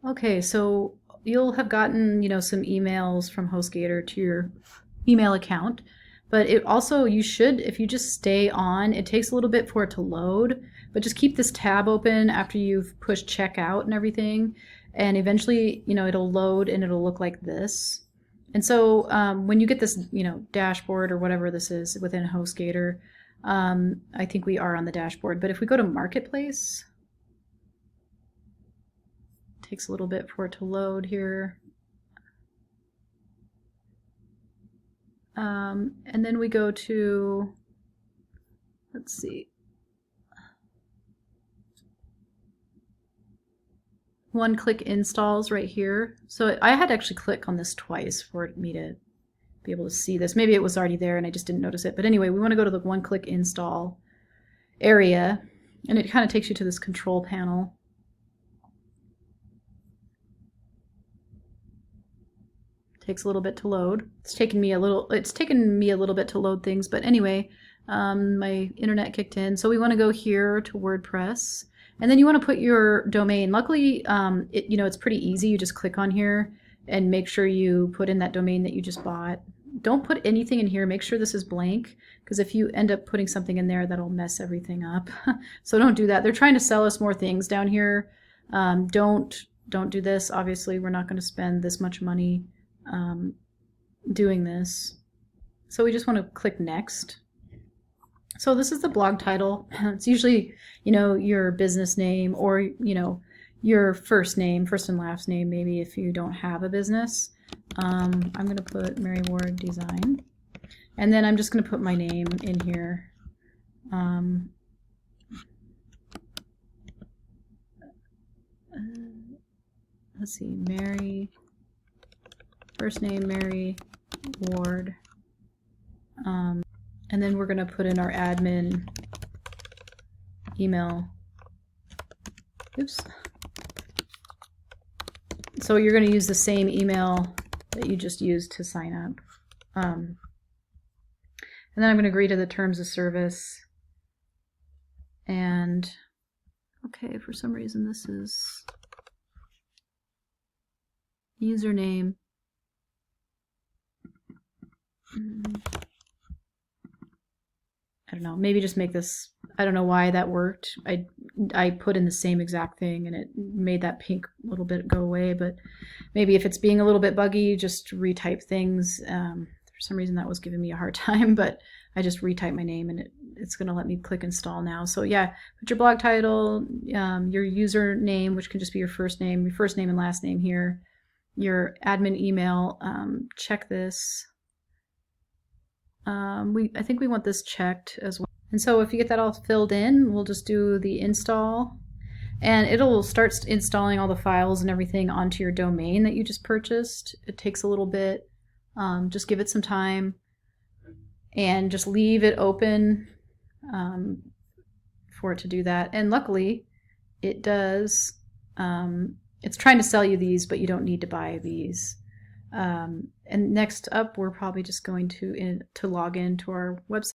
Okay, so you'll have gotten, some emails from HostGator to your email account, but it also, you should, if you just stay on, it takes a little bit for it to load, but just keep this tab open after you've pushed checkout and everything, and eventually, it'll load and it'll look like this. And so when you get this, dashboard or whatever this is within HostGator, I think we are on the dashboard, but if we go to Marketplace, takes a little bit for it to load here. And then we go to, let's see, one-click installs right here. So I had to actually click on this twice for me to be able to see this. Maybe it was already there and I just didn't notice it. But anyway, we want to go to the one-click install area, and it kind of takes you to this control panel. Takes a little bit to load. It's taken me a little bit to load things, but anyway, my internet kicked in. So we want to go here to WordPress, and then you want to put your domain. Luckily, it's pretty easy. You just click on here and make sure you put in that domain that you just bought. Don't put anything in here. Make sure this is blank, because if you end up putting something in there, that'll mess everything up. So don't do that. They're trying to sell us more things down here. Don't do this. Obviously, we're not going to spend this much money doing this. So we just want to click next. So this is the blog title. It's usually, your business name, or, your first name, first and last name, maybe if you don't have a business. I'm going to put Mary Ward Design. And then I'm just going to put my name in here. Let's see, Mary, first name Mary Ward. And then we're going to put in our admin email. Oops. So you're going to use the same email that you just used to sign up. And then I'm going to agree to the terms of service. And okay, for some reason this is username. I don't know, maybe just make this, I don't know why that worked. I put in the same exact thing and it made that pink little bit go away, but maybe if it's being a little bit buggy, just retype things. For some reason that was giving me a hard time, but I just retype my name and it's going to let me click install now. So yeah, put your blog title, your username, which can just be your first name and last name here, your admin email. Check this. I think we want this checked as well. And so if you get that all filled in, we'll just do the install, and it'll start installing all the files and everything onto your domain that you just purchased. It takes a little bit. Just give it some time and just leave it open for it to do that. And luckily it does. It's trying to sell you these, but you don't need to buy these. And next up, we're probably just going to log into our website.